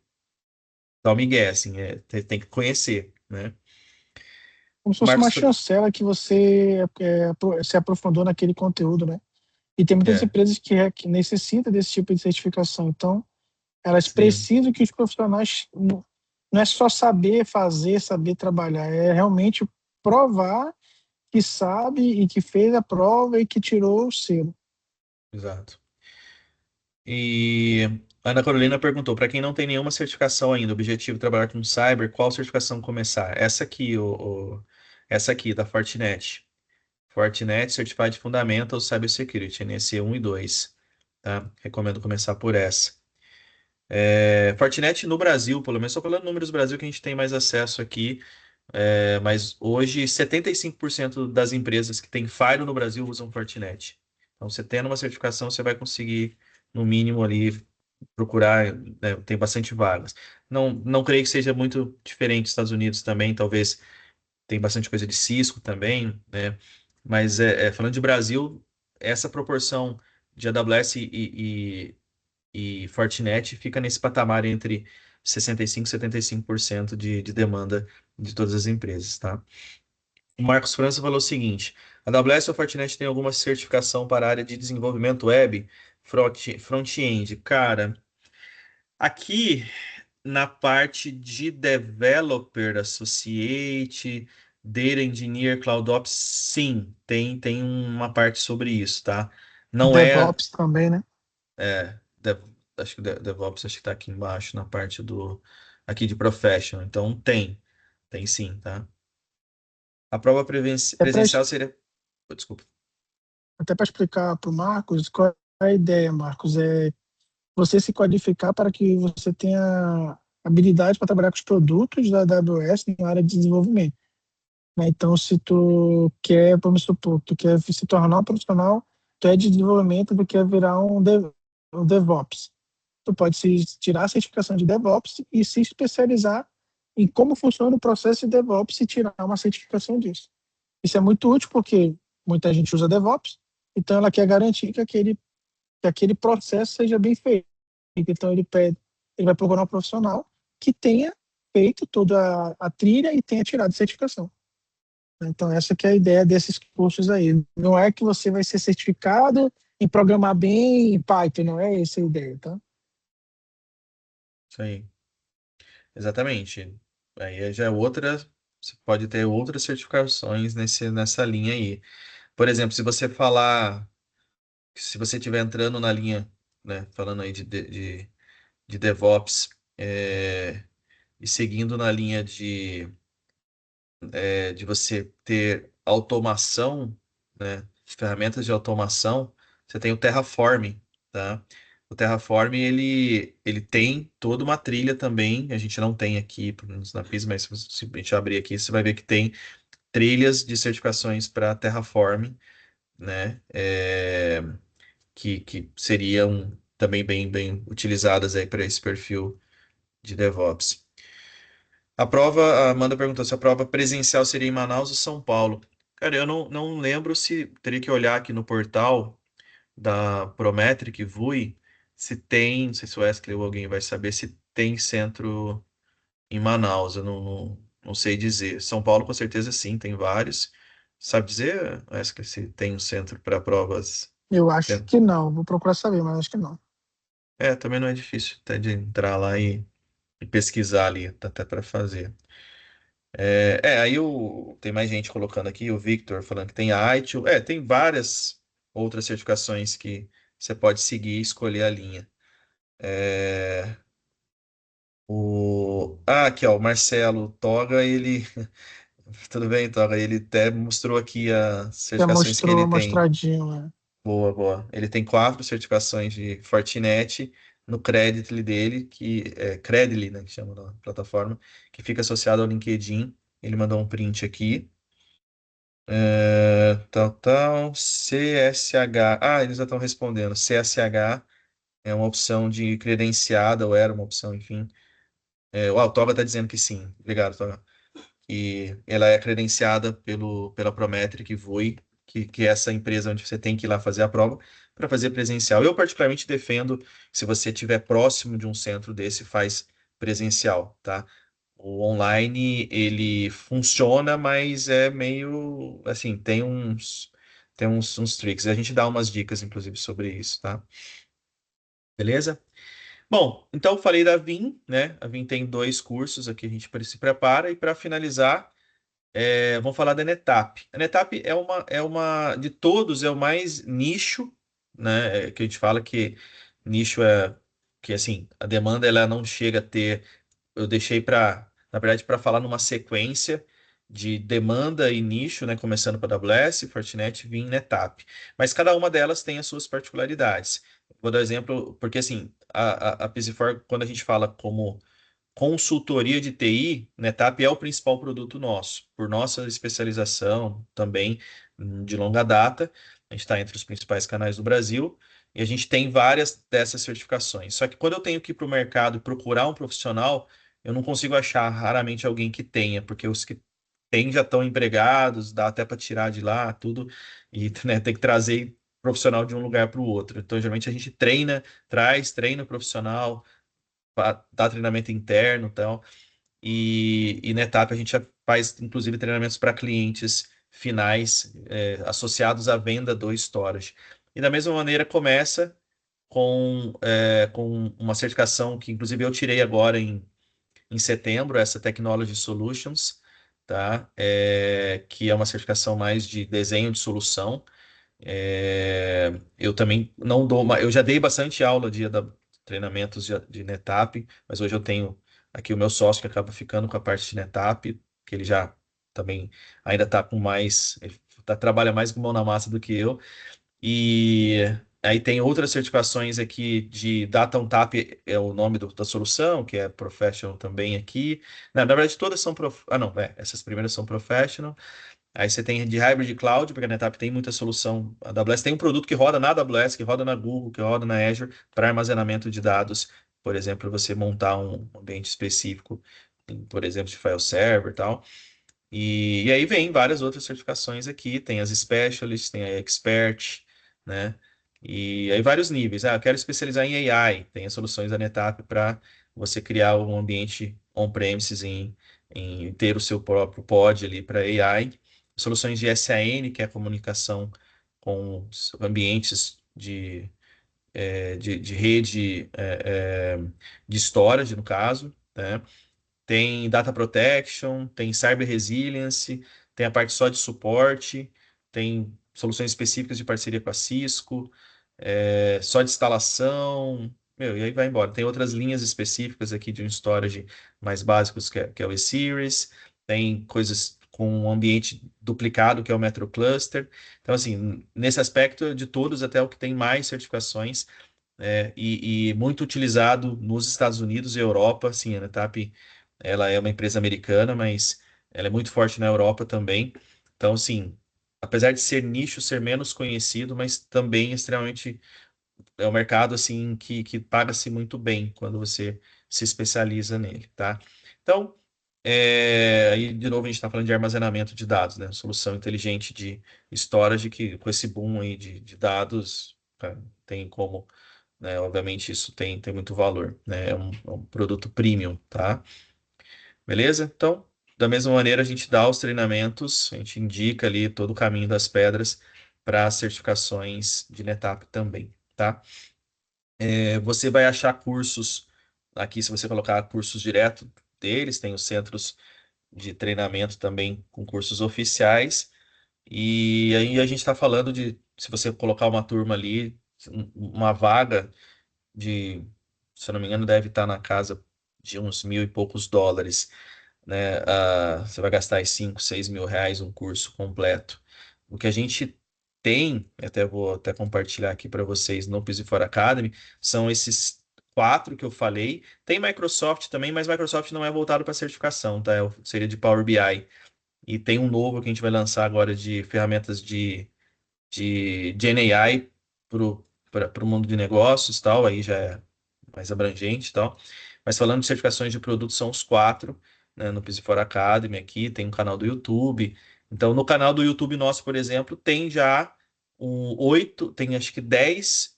dar o migué, assim, tem que conhecer, né? Como se fosse uma Marcos, chancela que você se aprofundou naquele conteúdo, né? E tem muitas é, empresas que necessitam desse tipo de certificação. Então, elas sim, precisam que os profissionais não é só saber fazer, saber trabalhar, é realmente provar que sabe e que fez a prova e que tirou o selo. exato. E Ana Carolina perguntou: para quem não tem nenhuma certificação ainda, objetivo é trabalhar com cyber, qual certificação começar? Essa aqui, essa aqui da Fortinet. Fortinet Certified Fundamentals Cyber Security, NSE 1 e 2. Tá? Recomendo começar por essa. Fortinet no Brasil, pelo menos, só falando números do Brasil que a gente tem mais acesso aqui, mas hoje 75% das empresas que têm Firewall no Brasil usam Fortinet. Então, você tendo uma certificação, você vai conseguir, no mínimo, ali procurar, né, tem bastante vagas. Não creio que seja muito diferente dos Estados Unidos também, talvez tem bastante coisa de Cisco também, né? Mas falando de Brasil, essa proporção de AWS e Fortinet fica nesse patamar entre 65% e 75% de demanda de todas as empresas, tá? O Marcos França falou o seguinte: a AWS ou Fortinet tem alguma certificação para a área de desenvolvimento web, front-end? Cara, aqui na parte de Developer Associate, Data Engineer, CloudOps, sim, tem uma parte sobre isso, tá? Não é, DevOps também, né? é acho que DevOps acho que tá aqui embaixo na parte do aqui de Professional, então tem sim, tá? A prova É pra, presencial seria, oh, desculpa. até para explicar para o Marcos qual é a ideia, Marcos, é você se qualificar para que você tenha habilidade para trabalhar com os produtos da AWS na área de desenvolvimento, né? Então, se tu quer, vamos supor, tu quer se tornar um profissional, tu é de desenvolvimento, tu quer virar um DevOps. Tu pode se tirar a certificação de DevOps e se especializar em como funciona o processo de DevOps e tirar uma certificação disso. Isso é muito útil porque muita gente usa DevOps, então ela quer garantir que aquele processo seja bem feito. Então ele vai procurar um profissional que tenha feito toda a trilha e tenha tirado certificação. Então essa que é a ideia desses cursos aí. Não é que você vai ser certificado em programar bem em Python, não é essa a ideia, tá? Isso aí. Exatamente. Aí já é outra, você pode ter outras certificações nessa linha aí. Por exemplo, se você estiver entrando na linha, né, falando aí de DevOps, e seguindo na linha de você ter automação, né, ferramentas de automação, você tem o Terraform, tá? O Terraform, ele tem toda uma trilha também, a gente não tem aqui, pelo menos na PIS, mas se a gente abrir aqui, você vai ver que tem trilhas de certificações para Terraform, né? Que seriam também bem utilizadas aí para esse perfil de DevOps. A Amanda perguntou se a prova presencial seria em Manaus ou São Paulo. Cara, eu não lembro se teria que olhar aqui no portal da Prometric vui se tem, não sei se o Wesley ou alguém vai saber se tem centro em Manaus, eu não sei dizer. São Paulo com certeza sim, tem vários. Sabe dizer, Wesley, se tem um centro para provas? Eu acho que não, vou procurar saber, mas acho que não. Também não é difícil até de entrar lá e pesquisar ali, dá até para fazer. Aí tem mais gente colocando aqui, o Victor falando que tem a ITIL. Tem várias outras certificações que você pode seguir e escolher a linha. É, aqui, ó, o Marcelo Toga, ele. Tudo bem, Toga? Ele até mostrou aqui as Já certificações que ele mostrou tem. mostradinho, né? Boa, boa. Ele tem 4 certificações de Fortinet, no Creditly dele, que é Credly, né, que chama na plataforma, que fica associado ao LinkedIn. Ele mandou um print aqui. CSH. Ah, eles já estão respondendo. CSH é uma opção de credenciada, ou era uma opção, enfim. O Toga está dizendo que sim. Obrigado, Toga. E ela é credenciada pela Prometric Vui, que é essa empresa onde você tem que ir lá fazer a prova para fazer presencial. Eu particularmente defendo, se você estiver próximo de um centro desse, faz presencial, tá? O online, ele funciona, mas é meio, assim, tem uns tricks. A gente dá umas dicas, inclusive, sobre isso, tá? Beleza? Bom, então falei da VIM, né? A VIM tem 2 cursos aqui, a gente se prepara. E para finalizar, vamos falar da Netap. A Netap de todos, é o mais nicho, né? Que a gente fala que nicho é que, assim, a demanda ela não chega a ter. Eu deixei na verdade, para falar numa sequência de demanda e nicho, né? Começando com a AWS, Fortinet, VIM, Netap. Mas cada uma delas tem as suas particularidades. Vou dar exemplo, porque assim, a PZ4, quando a gente fala como consultoria de TI, Netap é o principal produto nosso, por nossa especialização também de longa data. A gente está entre os principais canais do Brasil e a gente tem várias dessas certificações. Só que quando eu tenho que ir para o mercado e procurar um profissional, eu não consigo achar raramente alguém que tenha, porque os que têm já estão empregados, dá até para tirar de lá tudo, e né, tem que trazer profissional de um lugar para o outro. Então, geralmente a gente treina o profissional, dá treinamento interno e tal. E na etapa a gente já faz, inclusive, treinamentos para clientes finais associados à venda do storage. E da mesma maneira começa com uma certificação que, inclusive, eu tirei agora em setembro, essa Technology Solutions, tá? Que é uma certificação mais de desenho de solução. Eu também não dou, eu já dei bastante aula treinamentos de NetApp, mas hoje eu tenho aqui o meu sócio que acaba ficando com a parte de NetApp, que ele já também ainda está com mais, trabalha mais com mão na massa do que eu. E aí tem outras certificações aqui de Data on Tap, é o nome da solução, que é Professional também aqui. Na verdade, todas são não, essas primeiras são Professional. Aí você tem de hybrid cloud, porque a NetApp tem muita solução. A AWS tem um produto que roda na AWS, que roda na Google, que roda na Azure, para armazenamento de dados. Por exemplo, você montar um ambiente específico, por exemplo, de file server e tal. E aí vem várias outras certificações aqui, tem as Specialists, tem a Expert, né? E aí vários níveis. Eu quero especializar em AI, tem as soluções da NetApp para você criar um ambiente on-premises em ter o seu próprio pod ali para AI. Soluções de SAN, que é a comunicação com os ambientes de rede de storage, no caso, né? Tem Data Protection, tem Cyber Resilience, tem a parte só de suporte, tem soluções específicas de parceria com a Cisco, só de instalação, meu, e aí vai embora. Tem outras linhas específicas aqui de um storage mais básicos, que é o E-Series, tem coisas com um ambiente duplicado, que é o Metro Cluster. Então, assim, nesse aspecto, de todos, até o que tem mais certificações, e muito utilizado nos Estados Unidos e Europa. Assim, a NetApp, ela é uma empresa americana, mas ela é muito forte na Europa também. Então, assim, apesar de ser nicho, ser menos conhecido, mas também extremamente é um mercado assim que paga-se muito bem quando você se especializa nele, tá? Então, aí de novo a gente está falando de armazenamento de dados, né? Solução inteligente de storage que com esse boom aí de dados, tem como, né? Obviamente isso tem muito valor, né? É um produto premium, tá? Beleza? Então, da mesma maneira, a gente dá os treinamentos, a gente indica ali todo o caminho das pedras para as certificações de NetApp também, tá? Você vai achar cursos aqui, se você colocar cursos direto deles, tem os centros de treinamento também com cursos oficiais. E aí a gente está falando de, se você colocar uma turma ali, uma vaga de, se eu não me engano, deve estar na casa de uns mil e poucos dólares, né? Você vai gastar aí 5, 6 mil reais um curso completo. O que a gente tem, até vou até compartilhar aqui para vocês no Piso for Academy, são esses quatro que eu falei. Tem Microsoft também, mas Microsoft não é voltado para certificação, tá? Seria de Power BI. E tem um novo que a gente vai lançar agora de ferramentas de GenAI para o mundo de negócios e tal, aí já é mais abrangente e tal. Mas falando de certificações de produtos, são os quatro, né, no Pisi for Academy aqui, tem um canal do YouTube. Então, no canal do YouTube nosso, por exemplo, tem já oito, tem acho que 10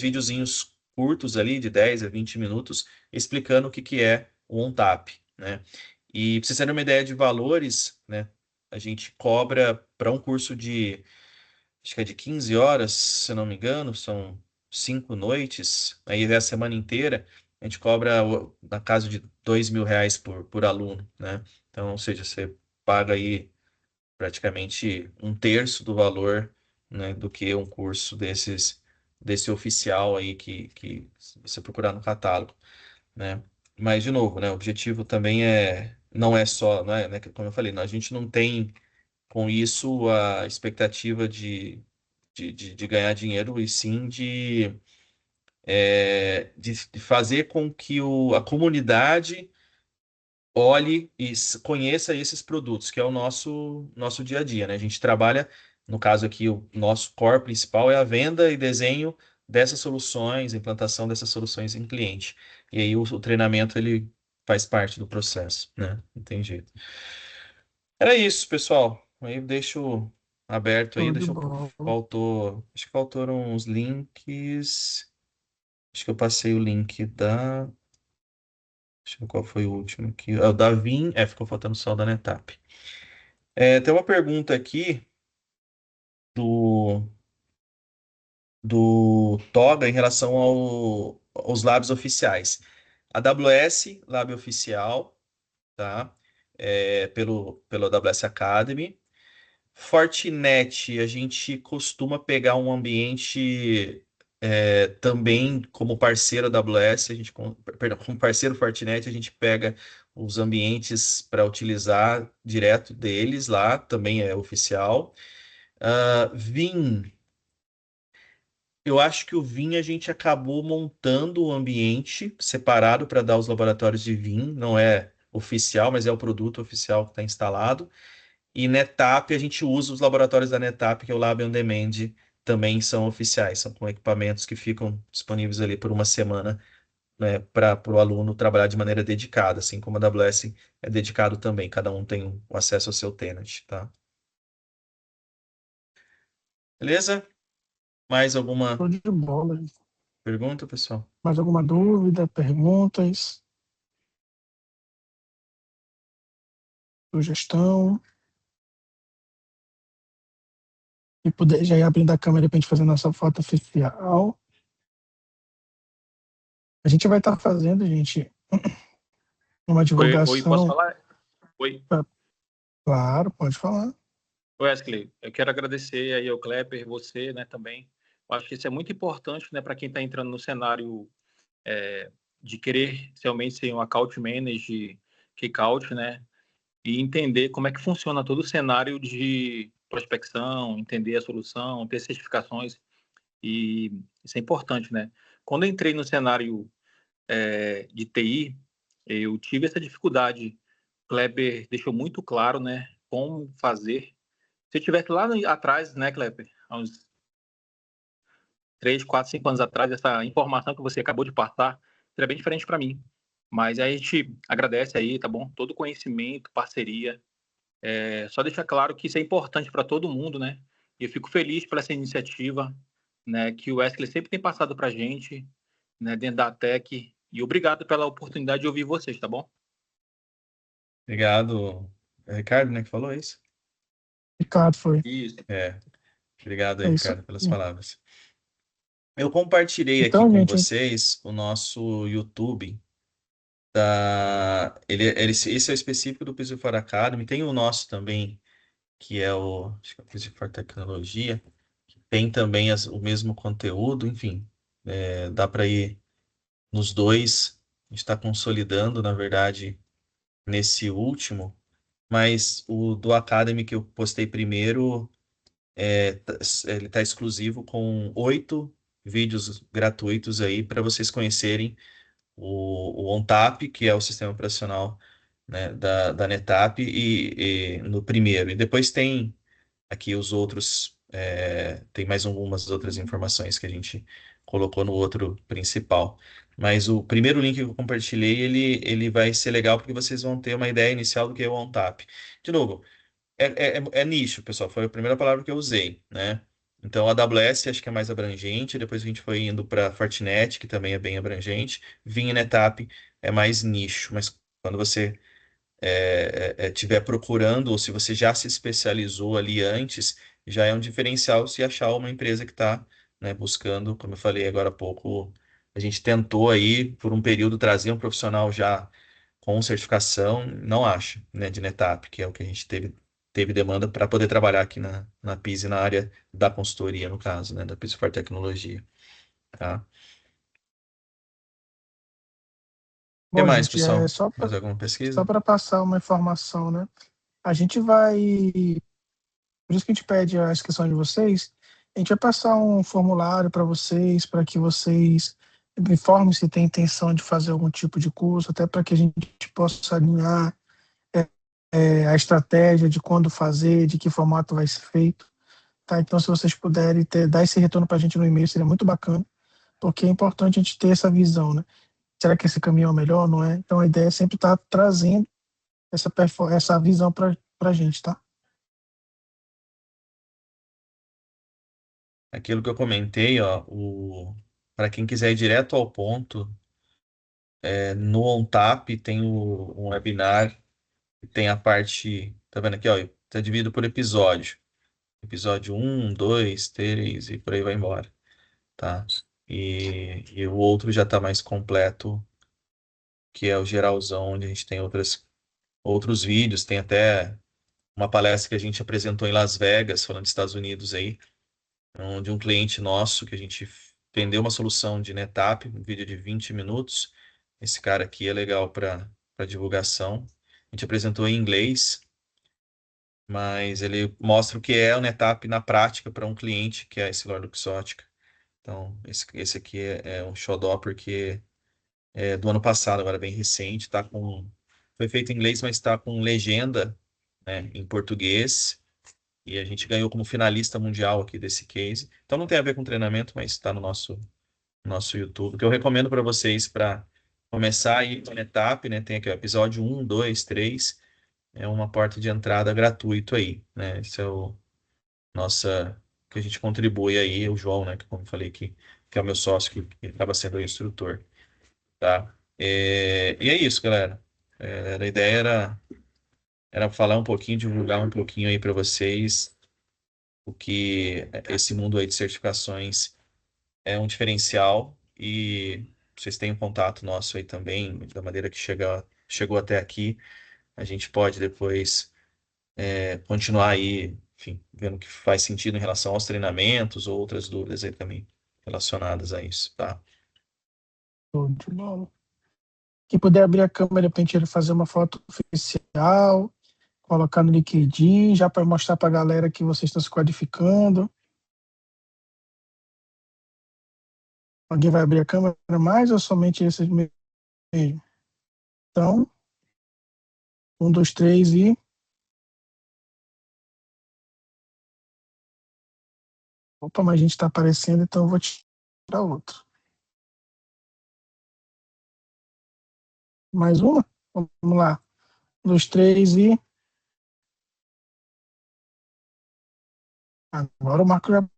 videozinhos curtos ali, de 10 a 20 minutos, explicando o que que é o OnTap, né? E para vocês terem uma ideia de valores, né? A gente cobra para um curso acho que é de 15 horas, se eu não me engano, são 5 noites, aí é a semana inteira, a gente cobra na casa de R$ 2.000 por aluno, né? Então, ou seja, você paga aí praticamente um terço do valor, né, do que um curso desse oficial aí que você procurar no catálogo, né? Mas, de novo, né, o objetivo também não é só, né, como eu falei, a gente não tem com isso a expectativa de ganhar dinheiro, e sim de fazer com que a comunidade olhe e conheça esses produtos, que é o nosso dia a dia, né? A gente trabalha, no caso aqui, o nosso core principal é a venda e desenho dessas soluções, a implantação dessas soluções em cliente. E aí o treinamento, ele faz parte do processo, né? Não tem jeito. Era isso, pessoal. Aí eu deixo aberto aí, Show de bola. acho que faltaram uns links. Acho que eu passei o link da. Deixa eu ver qual foi o último aqui. É o da Vim. Ficou faltando só o da Netap. Tem uma pergunta aqui do, do Toga em relação aos labs oficiais. A AWS, lab oficial, tá? Pelo AWS Academy. Fortinet, a gente costuma pegar um ambiente também como parceiro da AWS, perdão, como parceiro Fortinet, a gente pega os ambientes para utilizar direto deles lá, também é oficial. Vim, eu acho que o Vim a gente acabou montando o ambiente separado para dar os laboratórios de Vim, não é oficial, mas é o produto oficial que está instalado. E NetApp, a gente usa os laboratórios da NetApp, que é o Lab on Demand, também são oficiais, são com equipamentos que ficam disponíveis ali por uma semana, né, para o aluno trabalhar de maneira dedicada, assim como a AWS é dedicado também, cada um tem o acesso ao seu tenant, tá? Beleza? Mais alguma Show de bola. pergunta, pessoal? Mais alguma dúvida, perguntas, sugestão? E puder já ir abrindo a câmera para a gente fazer nossa foto oficial. A gente vai estar fazendo, gente, uma Oi, posso divulgação. falar? Oi, Claro, pode falar. Wesley, eu quero agradecer aí ao Klepper, você, né, também. Eu acho que isso é muito importante, né, para quem está entrando no cenário de querer realmente ser um account manager, kickout, né, e entender como é que funciona todo o cenário de prospecção, entender a solução, ter certificações, e isso é importante, né. Quando eu entrei no cenário de TI, eu tive essa dificuldade. Kleber deixou muito claro, né, como fazer. Se eu tivesse lá atrás, né, Kleber, há uns 3, 4, 5 anos atrás, essa informação que você acabou de passar seria bem diferente para mim. Mas aí a gente agradece aí, tá bom? Todo conhecimento, parceria. Só deixar claro que isso é importante para todo mundo, né? E eu fico feliz por essa iniciativa, né, que o Wesley sempre tem passado para a gente, né, dentro da Tech. E obrigado pela oportunidade de ouvir vocês, tá bom? Obrigado, Ricardo, né, que falou isso? Ricardo, foi. Isso. Obrigado aí, É isso Ricardo, pelas aí. palavras. Eu compartilhei aqui Então, com gente, vocês o nosso YouTube. Esse é o específico do Piso for Academy. Tem o nosso também, que é acho que é o Piso for Tecnologia, que tem também o mesmo conteúdo, enfim, dá para ir nos dois. A gente está consolidando, na verdade, nesse último, mas o do Academy que eu postei primeiro, ele está exclusivo com 8 vídeos gratuitos aí para vocês conhecerem o ONTAP, que é o sistema operacional, né, da NetApp, e no primeiro. E depois tem aqui os outros, tem mais algumas outras informações que a gente colocou no outro principal. Mas o primeiro link que eu compartilhei, ele vai ser legal porque vocês vão ter uma ideia inicial do que é o ONTAP. De novo, é nicho, pessoal. Foi a primeira palavra que eu usei, né? Então, a AWS acho que é mais abrangente. Depois a gente foi indo para Fortinet, que também é bem abrangente. Vim e NetApp é mais nicho. Mas quando você estiver procurando, ou se você já se especializou ali antes, já é um diferencial se achar uma empresa que está, né, buscando, como eu falei agora há pouco, a gente tentou aí, por um período, trazer um profissional já com certificação, não acho, né, de NetApp, que é o que a gente teve demanda para poder trabalhar aqui na PISE, na área da consultoria, no caso, né, da PISE for Tecnologia, tá? O que Bom, mais, gente, pessoal? Mais alguma só pesquisa? para passar uma informação, né? A gente vai, por isso que a gente pede a inscrição de vocês, a gente vai passar um formulário para que vocês informem se tem intenção de fazer algum tipo de curso, até para que a gente possa alinhar a estratégia de quando fazer, de que formato vai ser feito. Tá? Então, se vocês puderem dar esse retorno para a gente no e-mail, seria muito bacana, porque é importante a gente ter essa visão, né? Será que esse caminho é o melhor, não é? Então, a ideia é sempre estar trazendo essa visão para a gente, tá? Aquilo que eu comentei, ó, para quem quiser ir direto ao ponto, no OnTap tem um webinar, tem a parte, tá vendo aqui, ó, tá dividido por episódio. Episódio um 2 3 e por aí vai embora, tá? E o outro já tá mais completo, que é o geralzão, onde a gente tem outros vídeos, tem até uma palestra que a gente apresentou em Las Vegas, falando dos Estados Unidos aí, de um cliente nosso que a gente vendeu uma solução de NetApp, um vídeo de 20 minutos. Esse cara aqui é legal para divulgação. A gente apresentou em inglês, mas ele mostra o que é o NetApp na prática para um cliente que é a Essilor-Luxottica. Então, esse aqui é um xodó porque é do ano passado, agora bem recente, foi feito em inglês, mas está com legenda, né, em português. E a gente ganhou como finalista mundial aqui desse case. Então não tem a ver com treinamento, mas está no nosso YouTube, que eu recomendo para vocês para começar aí com a etapa, né? Tem aqui o episódio um 2 3 é uma porta de entrada gratuito aí, né? Esse é o nossa que a gente contribui aí, o João, né? Que como eu falei que é o meu sócio que acaba sendo o instrutor, tá? E é isso, galera. A ideia era falar um pouquinho, divulgar um pouquinho aí para vocês o que esse mundo aí de certificações é um diferencial e vocês têm um contato nosso aí também, da maneira que chegou até aqui, a gente pode depois continuar aí, enfim, vendo o que faz sentido em relação aos treinamentos ou outras dúvidas aí também relacionadas a isso, tá? Show de bola. Quem puder abrir a câmera para a gente fazer uma foto oficial, colocar no LinkedIn, já para mostrar para a galera que vocês estão se qualificando. Alguém vai abrir a câmera mais ou somente esses mesmo? Então, um, dois, três e. Opa, mas a gente está aparecendo, então eu vou tirar outro. Mais uma? Vamos lá. Um, dois, três e. Agora o Marco já vai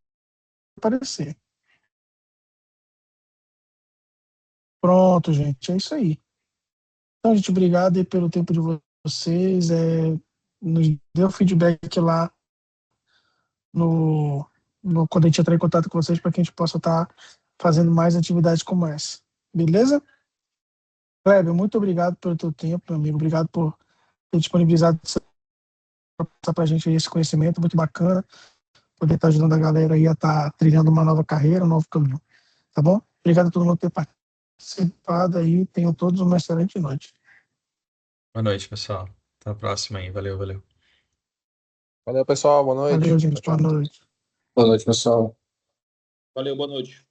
aparecer. Pronto, gente, é isso aí. Então, gente, obrigado aí pelo tempo de vocês. Nos deu feedback lá quando a gente entrar em contato com vocês para que a gente possa estar fazendo mais atividades como essa. Beleza? Kleber, muito obrigado pelo teu tempo, meu amigo. Obrigado por ter disponibilizado para a gente esse conhecimento muito bacana, poder estar ajudando a galera aí a estar trilhando uma nova carreira, um novo caminho. Tá bom? Obrigado a todo mundo por ter participado aí. Tenham todos uma excelente noite. Boa noite, pessoal. Até a próxima aí. Valeu, valeu. Valeu, pessoal. Boa noite. Valeu, gente. Tchau, Boa tchau. noite. Boa noite, pessoal. Valeu, boa noite.